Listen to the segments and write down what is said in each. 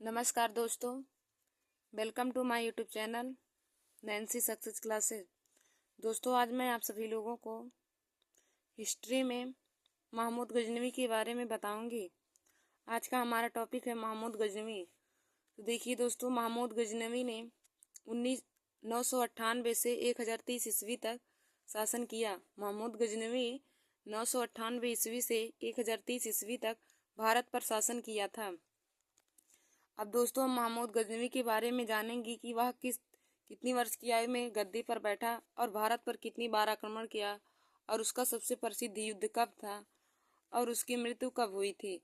नमस्कार दोस्तों, welcome to my YouTube channel Nancy Success Classes. दोस्तों, आज मैं आप सभी लोगों को हिस्ट्री में महमूद गजनवी के बारे में बताऊंगी। आज का हमारा टॉपिक है महमूद गजनवी। तो देखिए दोस्तों, महमूद गजनवी ने 998 से 1030 ईस्वी तक शासन किया। महमूद गजनवी 998 ईस्वी से 1030 ईस्वी तक भारत पर शासन किया था। अब दोस्तों, हम महमूद गजनवी के बारे में जानेंगे कि वह कितनी वर्ष की आयु में गद्दी पर बैठा और भारत पर कितनी बार आक्रमण किया और उसका सबसे प्रसिद्ध युद्ध कब था और उसकी मृत्यु कब हुई थी।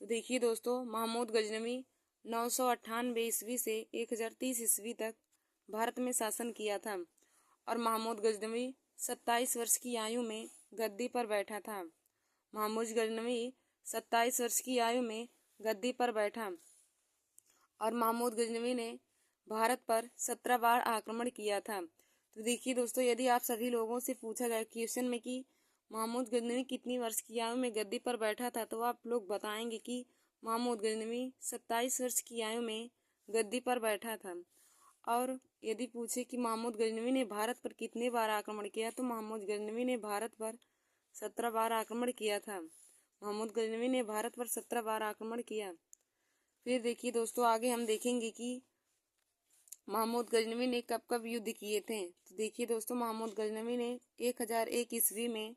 तो देखिए दोस्तों, महमूद गजनवी 998 ईस्वी से 1030 ईस्वी तक भारत में शासन किया था और महमूद गजनवी 27 वर्ष की आयु में गद्दी पर बैठा था। महमूद गजनवी 27 वर्ष की आयु में गद्दी पर बैठा और महमूद गजनवी ने भारत पर 17 बार आक्रमण किया था। तो देखिए दोस्तों, यदि आप सभी लोगों से पूछा जाए क्वेश्चन में कि महमूद गजनवी कितनी वर्ष की आयु में गद्दी पर बैठा था, तो आप लोग बताएंगे कि महमूद गजनवी 27 वर्ष की आयु में गद्दी पर बैठा था। और यदि पूछे कि महमूद गजनवी ने भारत पर कितने बार आक्रमण किया, तो महमूद गजनवी ने भारत पर 17 बार आक्रमण किया था। महमूद गजनवी ने भारत पर 17 बार आक्रमण किया। फिर देखिए दोस्तों, आगे हम देखेंगे कि महमूद गजनवी ने कब कब युद्ध किए थे। तो देखिए दोस्तों, महमूद गजनवी ने 1001 ईस्वी में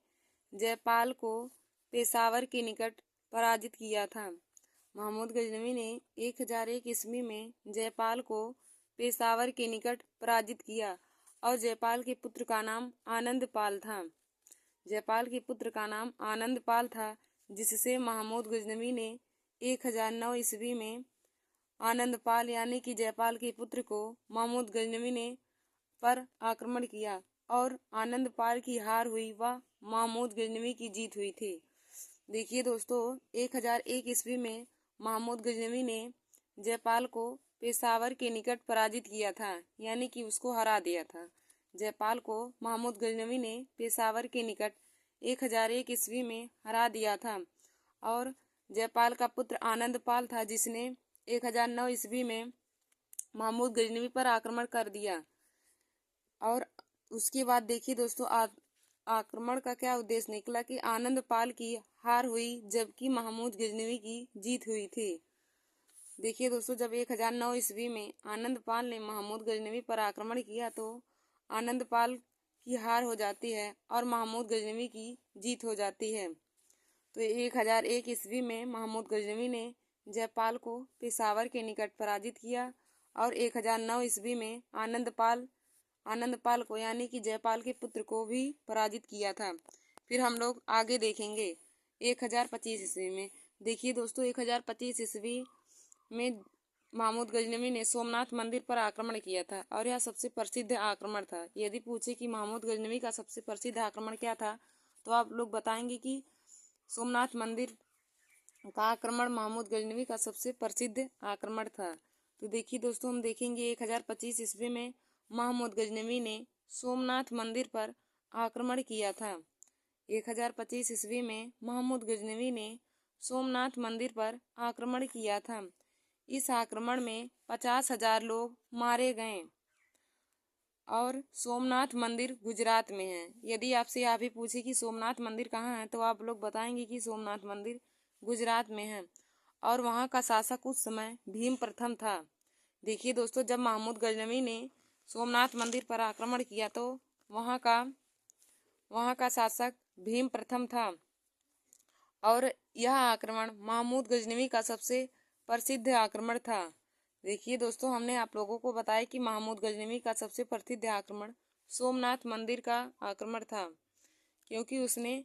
जयपाल को पेशावर के निकट पराजित किया था। महमूद गजनवी ने 1001 ईस्वी में जयपाल को पेशावर के निकट पराजित किया और जयपाल के पुत्र का नाम आनंदपाल था। जयपाल के पुत्र का नाम आनंदपाल था, जिससे महमूद गजनवी ने 1009 ईस्वी में आनंदपाल यानी कि जयपाल के पुत्र को महमूद गजनवी ने पर आक्रमण किया और आनंदपाल की हार हुई व महमूद गजनवी की जीत हुई थी। देखिए दोस्तों, 1001 ईस्वी में महमूद गजनवी ने जयपाल को पेशावर के निकट पराजित किया था, यानी कि उसको हरा दिया था। जयपाल को महमूद गजनवी ने पेशावर के निकट 1001 ईस्वी में हरा दिया था और जयपाल का पुत्र आनंदपाल था, जिसने 1009 ईस्वी में महमूद गजनवी पर आक्रमण कर दिया। और उसके बाद देखिए दोस्तों, आक्रमण का क्या उद्देश्य निकला कि आनंदपाल की हार हुई जबकि महमूद गजनवी की जीत हुई थी। देखिए दोस्तों, जब 1009 ईस्वी में आनंदपाल ने महमूद गजनवी पर आक्रमण किया तो आनंदपाल की हार हो जाती है और महमूद गजनवी की जीत हो जाती है। तो 1001 ईस्वी में महमूद गजनवी ने जयपाल को पेशावर के निकट पराजित किया और 1009 ईस्वी में आनंदपाल को यानी कि जयपाल के पुत्र को भी पराजित किया था। फिर हम लोग आगे देखेंगे 1025 ईस्वी में। देखिए दोस्तों, 1025 ईस्वी में महमूद गजनवी ने सोमनाथ मंदिर पर आक्रमण किया था और यह सबसे प्रसिद्ध आक्रमण था। यदि पूछे कि महमूद गजनवी का सबसे प्रसिद्ध आक्रमण क्या था, तो आप लोग बताएंगे कि सोमनाथ मंदिर का आक्रमण महमूद गजनवी का सबसे प्रसिद्ध आक्रमण था। तो देखिए दोस्तों, हम देखेंगे 1025 ईस्वी में महमूद गजनवी ने सोमनाथ मंदिर पर आक्रमण किया था। 1025 ईस्वी में महमूद गजनवी ने सोमनाथ मंदिर पर आक्रमण किया था। इस आक्रमण में 50,000 लोग मारे गए और सोमनाथ मंदिर गुजरात में है। यदि आपसे यह भी पूछे कि सोमनाथ मंदिर कहाँ है, तो आप लोग बताएंगे कि सोमनाथ मंदिर गुजरात में है और वहाँ का शासक उस समय भीम प्रथम था। देखिए दोस्तों, जब महमूद गजनवी ने सोमनाथ मंदिर पर आक्रमण किया तो वहाँ का शासक भीम प्रथम था और यह आक्रमण महमूद गजनवी का सबसे प्रसिद्ध आक्रमण था। देखिए दोस्तों, हमने आप लोगों को बताया कि महमूद गजनवी का सबसे प्रसिद्ध आक्रमण सोमनाथ मंदिर का आक्रमण था, क्योंकि उसने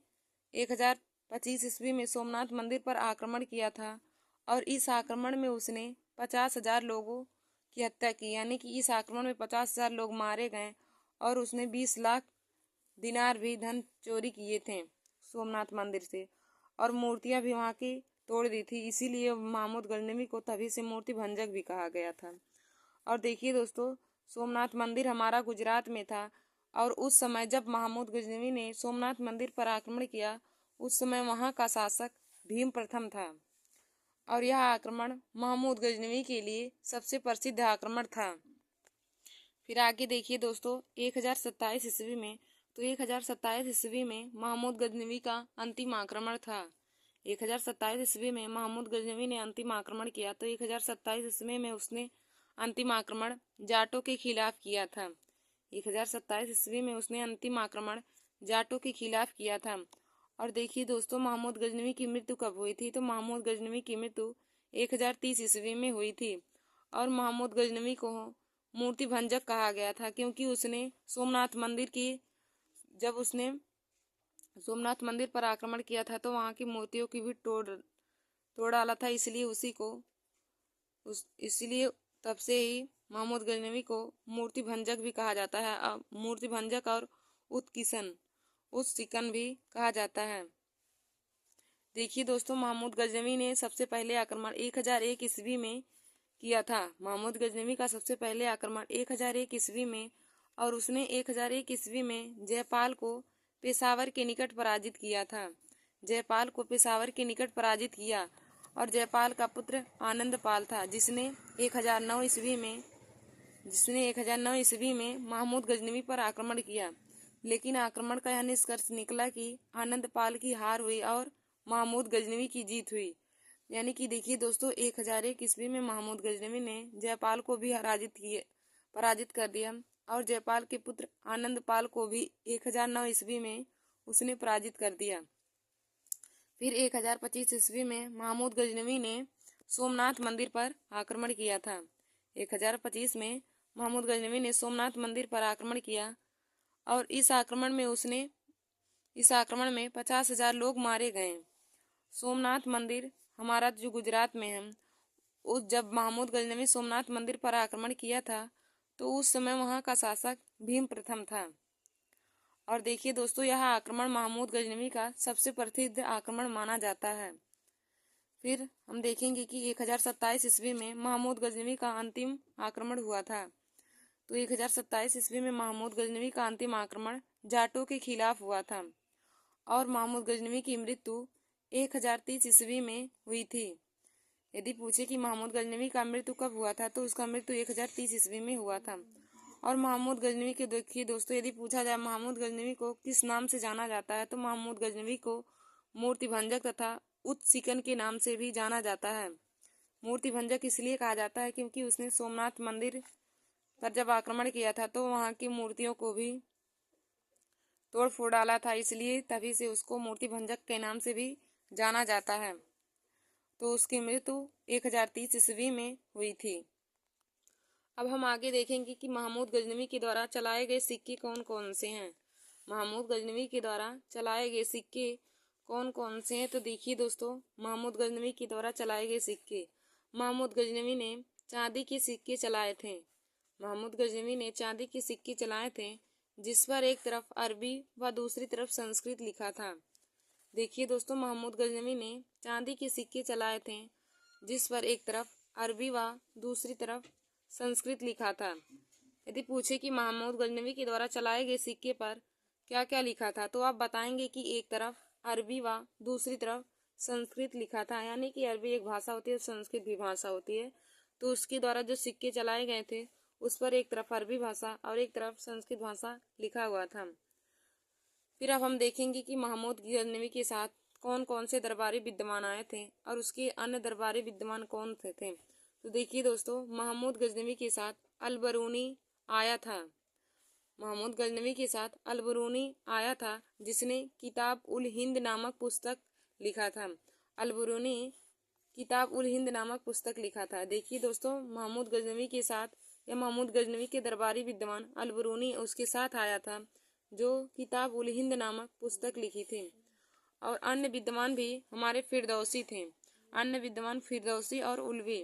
1025 ईस्वी में सोमनाथ मंदिर पर आक्रमण किया था और इस आक्रमण में उसने 50,000 लोगों की हत्या की, यानी कि इस आक्रमण में 50,000 लोग मारे गए और उसने 20 लाख दिनार भी धन चोरी किए थे सोमनाथ मंदिर से और मूर्तियां भी वहाँ की तोड़ दी थी। इसीलिए महमूद गजनवी को तभी से मूर्ति भंजक भी कहा गया था। और देखिए दोस्तों, सोमनाथ मंदिर हमारा गुजरात में था और उस समय जब महमूद गजनवी ने सोमनाथ मंदिर पर आक्रमण किया, उस समय वहाँ का शासक भीम प्रथम था। और यह आक्रमण महमूद गजनवी के लिए सबसे प्रसिद्ध आक्रमण था। फिर आगे देखिए दोस्तों 1027 ईस्वी में, तो 1027 ईस्वी में महमूद गजनवी का अंतिम आक्रमण था। 1027 ईस्वी में महमूद गजनवी ने अंतिम आक्रमण किया। तो 1027 ईस्वी में उसने अंतिम आक्रमण जाटों के खिलाफ किया था। 1027 ईस्वी में उसने अंतिम आक्रमण जाटों के खिलाफ किया था। और देखिए दोस्तों महमूद गजनवी की मृत्यु कब हुई थी, तो महमूद गजनवी की मृत्यु 1030 ईस्वी में हुई थी। और महमूद गजनवी को मूर्ति भंजक कहा गया था, क्योंकि उसने जब उसने सोमनाथ मंदिर पर आक्रमण किया था तो वहां की मूर्तियों की भी तोड़ डाला था, इसलिए तब से ही महमूद गजनवी को मूर्ति भंजक भी कहा जाता है। मूर्ति भंजक और उत्सिकन भी कहा जाता है। देखिए दोस्तों महमूद गजनवी ने सबसे पहले आक्रमण 1001 ईस्वी में किया था। महमूद गजनवी का सबसे पहले आक्रमण 1001 ईस्वी में, और उसने 1001 ईस्वी में जयपाल को पेशावर के निकट पराजित किया था। जयपाल को पेशावर के निकट पराजित किया, और जयपाल का पुत्र आनंदपाल था, जिसने 1009 ईस्वी में महमूद गजनवी पर आक्रमण किया। लेकिन आक्रमण का यह निष्कर्ष निकला कि आनंदपाल की हार हुई और महमूद गजनवी की जीत हुई। यानी कि देखिए दोस्तों 1001 ईस्वी में महमूद गजनवी ने जयपाल को भी पराजित कर दिया, और जयपाल के पुत्र आनंदपाल को भी 1009 ईस्वी में उसने पराजित कर दिया। फिर 1025 ईस्वी में महमूद गजनवी ने सोमनाथ मंदिर पर आक्रमण किया था। 1025 में महमूद गजनवी ने सोमनाथ मंदिर पर आक्रमण किया, और इस आक्रमण में 50,000 लोग मारे गए। सोमनाथ मंदिर हमारा जो गुजरात में है, जब महमूद गजनवी सोमनाथ मंदिर पर आक्रमण किया था तो उस समय वहां का शासक भीम प्रथम था। और देखिए दोस्तों यह आक्रमण महमूद गजनवी का सबसे प्रसिद्ध आक्रमण माना जाता है। फिर हम देखेंगे कि 1027 ईस्वी में महमूद गजनवी का अंतिम आक्रमण हुआ था। तो 1027 ईस्वी में महमूद गजनवी का अंतिम आक्रमण जाटों के खिलाफ हुआ था, और महमूद गजनवी की मृत्यु 1030 ईस्वी में हुई थी। यदि पूछे कि महमूद गजनवी का मृत्यु कब हुआ था, तो उसका मृत्यु 1030 ईस्वी में हुआ था। और महमूद गजनवी के देखिए दोस्तों, यदि पूछा जाए महमूद गजनवी को किस नाम से जाना जाता है, तो महमूद गजनवी को मूर्ति भंजक तथा उत्सिकन के नाम से भी जाना जाता है। मूर्ति भंजक इसलिए कहा जाता है क्योंकि उसने सोमनाथ मंदिर पर जब आक्रमण किया था तो वहां की मूर्तियों को भी तोड़ फोड़ डाला था, इसलिए तभी से उसको मूर्ति भंजक के नाम से भी जाना जाता है। तो उसकी मृत्यु 1030 ईस्वी में हुई थी। अब हम आगे देखेंगे कि महमूद गजनवी के द्वारा चलाए गए सिक्के कौन कौन से हैं। महमूद गजनवी के द्वारा चलाए गए सिक्के कौन कौन से हैं, तो देखिए दोस्तों महमूद गजनवी के द्वारा चलाए गए सिक्के, महमूद गजनवी ने चांदी के सिक्के चलाए थे। महमूद गजनवी ने चांदी के सिक्के चलाए थे जिस पर एक तरफ अरबी व दूसरी तरफ संस्कृत लिखा था। देखिए दोस्तों महमूद गजनवी ने चांदी के सिक्के चलाए थे जिस पर एक तरफ अरबी व दूसरी तरफ संस्कृत लिखा था। यदि पूछे कि महमूद गजनवी के द्वारा चलाए गए सिक्के पर क्या क्या लिखा था, तो आप बताएंगे कि एक तरफ अरबी व दूसरी तरफ संस्कृत लिखा था। यानी कि अरबी एक भाषा होती है, संस्कृत भी भाषा होती है। तो उसके द्वारा जो सिक्के चलाए गए थे उस पर एक तरफ अरबी भाषा और एक तरफ संस्कृत भाषा लिखा हुआ था। फिर अब हम देखेंगे कि महमूद गजनवी के साथ कौन कौन से दरबारी विद्वान आए थे और उसके अन्य दरबारी विद्वान कौन थे। तो देखिए दोस्तों महमूद गजनवी के साथ अलबरूनी आया था। महमूद गजनवी के साथ अलबरूनी आया था जिसने किताब उल हिंद नामक पुस्तक लिखा था। अलबरूनी किताब उल हिंद नामक पुस्तक लिखा था। देखिए दोस्तों महमूद गजनवी के साथ या महमूद गजनवी के दरबारी विद्वान अलबरूनी उसके साथ आया था जो किताब उल हिंद नामक पुस्तक लिखी थी। और अन्य विद्वान भी हमारे फिरदौसी थे। अन्य विद्वान फिरदौसी और उलवी।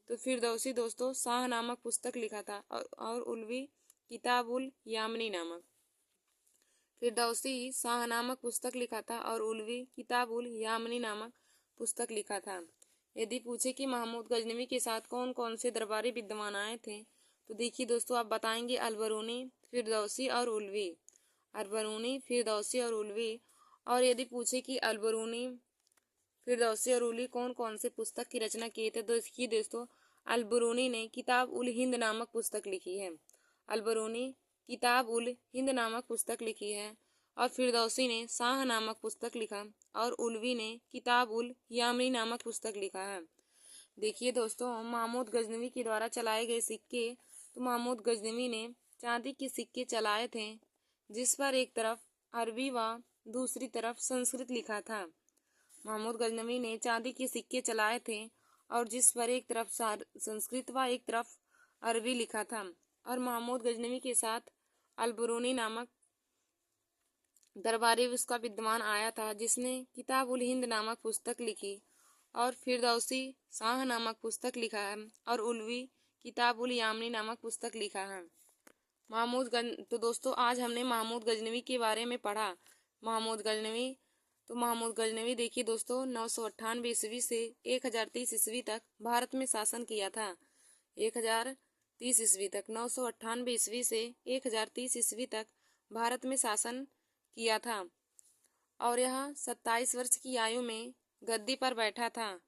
तो फिरदौसी दोस्तों शाह नामक पुस्तक लिखा था और उलवी किताब उल यामनी नामक। फिरदौसी शाह नामक पुस्तक लिखा था और उलवी किताब उल यामनी नामक पुस्तक लिखा था। यदि पूछे कि महमूद गजनवी के साथ कौन कौन से दरबारी विद्वान आए थे, तो देखिए दोस्तों आप बताएंगे अलबरूनी, फिरदौसी और उलवी। अलबरूनी, फिरदौसी और उलवी। और यदि पूछे कि अलबरूनी, फिरदौसी और उलवी कौन कौन से पुस्तक की रचना किए थे? देखिए दोस्तों, अल-बरूनी ने किताब उल हिंद नामक पुस्तक लिखी है। अल-बरूनी किताब उल हिंद नामक पुस्तक लिखी है और फिरदौसी ने शाह नामक पुस्तक लिखा और उलवी ने किताब उल यामनी नामक पुस्तक लिखा है। देखिए दोस्तों, महमूद गजनवी के द्वारा चलाए गए सिक्के, तो महमूद गजनवी ने चांदी के सिक्के चलाए थे जिस पर एक तरफ अरबी व दूसरी तरफ संस्कृत लिखा था। महमूद गजनवी ने चांदी के सिक्के चलाए थे और जिस पर एक तरफ संस्कृत व एक तरफ अरबी लिखा था। और महमूद गजनवी के साथ अल-बरूनी नामक दरबारी उसका विद्वान आया था जिसने किताब उल हिंद नामक पुस्तक लिखी और फिरदौसी शाह नामक पुस्तक लिखा है और उलवी किताब उल यामनी नामक पुस्तक लिखा है। तो दोस्तों, आज हमने महमूद गजनवी के बारे में पढ़ा। महमूद गजनवी देखिए दोस्तों, 998 ईस्वी से 1030 ईस्वी तक भारत में शासन किया था। 1030 ईस्वी तक, 998 ईस्वी से 1030 ईस्वी तक भारत में शासन किया था और यह 27 वर्ष की आयु में गद्दी पर बैठा था।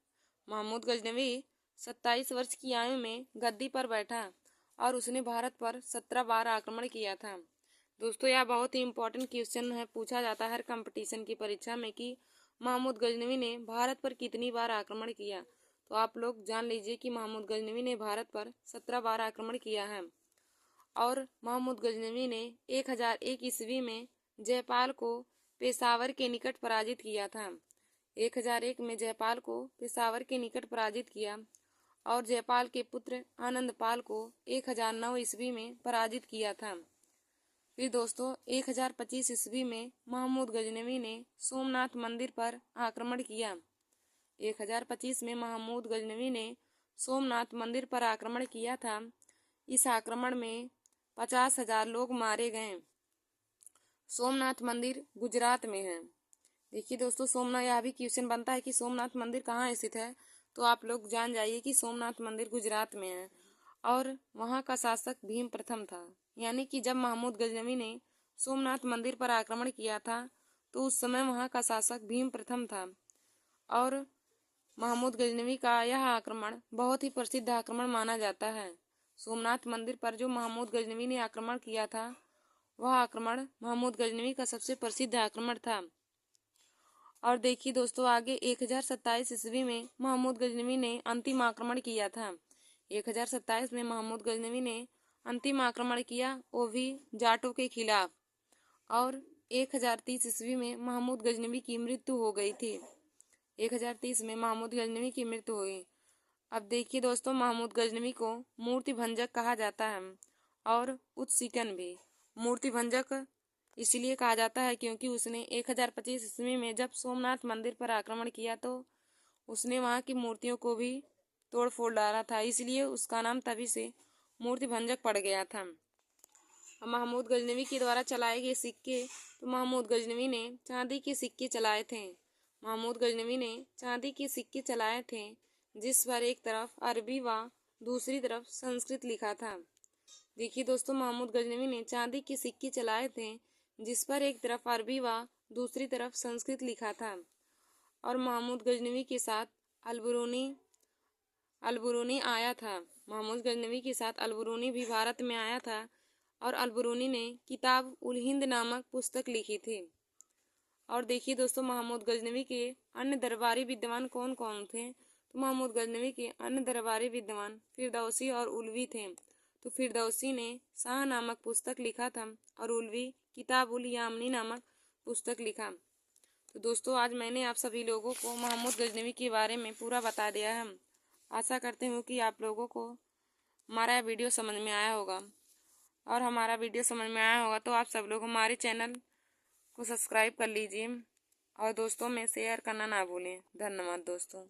महमूद गजनवी 27 वर्ष की आयु में गद्दी पर बैठा और उसने भारत पर 17 बार आक्रमण किया था। दोस्तों, यह बहुत ही इम्पोर्टेंट क्वेश्चन है, पूछा जाता है हर कंपटीशन की परीक्षा में कि महमूद गजनवी ने भारत पर कितनी बार आक्रमण किया। तो आप लोग जान लीजिए कि महमूद गजनवी ने भारत पर 17 बार आक्रमण किया है। और महमूद गजनवी ने 1001 ईस्वी में जयपाल को पेशावर के निकट पराजित किया था। 1001 में जयपाल को पेशावर के निकट पराजित किया और जयपाल के पुत्र आनंदपाल को 1009 ईस्वी में पराजित किया था। फिर दोस्तों, 1025 ईस्वी में महमूद गजनवी ने सोमनाथ मंदिर पर आक्रमण किया। 1025 में महमूद गजनवी ने सोमनाथ मंदिर पर आक्रमण किया था। इस आक्रमण में 50,000 लोग मारे गए। सोमनाथ मंदिर गुजरात में है। देखिए दोस्तों, सोमनाथ, यह भी क्वेश्चन बनता है कि सोमनाथ मंदिर कहाँ स्थित है, तो आप लोग जान जाइए कि सोमनाथ मंदिर गुजरात में है और वहाँ का शासक भीम प्रथम था। यानी कि जब महमूद गजनवी ने सोमनाथ मंदिर पर आक्रमण किया था तो उस समय वहाँ का शासक भीम प्रथम था और महमूद गजनवी का यह आक्रमण बहुत ही प्रसिद्ध आक्रमण माना जाता है। सोमनाथ मंदिर पर जो महमूद गजनवी ने आक्रमण किया था वह आक्रमण महमूद गजनवी का सबसे प्रसिद्ध आक्रमण था। और देखिए दोस्तों, आगे 1027 ईस्वी में महमूद गजनवी ने अंतिम आक्रमण किया था। 1027 में महमूद गजनवी ने अंतिम आक्रमण किया, वो भी जाटों के खिलाफ। और 1030 ईस्वी में महमूद गजनवी की मृत्यु हो गई थी। 1030 में महमूद गजनवी की मृत्यु हो गई। अब देखिए दोस्तों, महमूद गजनवी को मूर्ति भंजक कहा जाता है और उत्सिकन भी। मूर्ति भंजक इसलिए कहा जाता है क्योंकि उसने 1025 ईस्वी में जब सोमनाथ मंदिर पर आक्रमण किया तो उसने वहां की मूर्तियों को भी तोड़ फोड़ डाला था, इसलिए उसका नाम तभी से मूर्ति भंजक पड़ गया था। महमूद गजनवी के द्वारा चलाए गए सिक्के, तो महमूद गजनवी ने चांदी के सिक्के चलाए थे। महमूद गजनवी ने चांदी के सिक्के चलाए थे जिस पर एक तरफ अरबी व दूसरी तरफ संस्कृत लिखा था। देखिए दोस्तों, महमूद गजनवी ने चांदी के सिक्के चलाए थे जिस पर एक तरफ अरबी व दूसरी तरफ संस्कृत लिखा था। और महमूद गजनवी के साथ अल-बरूनी आया था। महमूद गजनवी के साथ अल-बरूनी भी भारत में आया था और अल-बरूनी ने किताब उल हिंद नामक पुस्तक लिखी थी। और देखिए दोस्तों, महमूद गजनवी के अन्य दरबारी विद्वान कौन कौन थे, तो महमूद गजनवी के अन्य दरबारी विद्वान फिरदौसी और उलवी थे। तो फिरदौसी ने शाह नामक पुस्तक लिखा था और उलवी किताब उल यामनी नामक पुस्तक लिखा। तो दोस्तों, आज मैंने आप सभी लोगों को महमूद गजनवी के बारे में पूरा बता दिया है। आशा करते हूँ कि आप लोगों को हमारा वीडियो समझ में आया होगा और हमारा वीडियो समझ में आया होगा तो आप सब लोग हमारे चैनल को सब्सक्राइब कर लीजिए और दोस्तों में शेयर करना ना भूलें। धन्यवाद दोस्तों।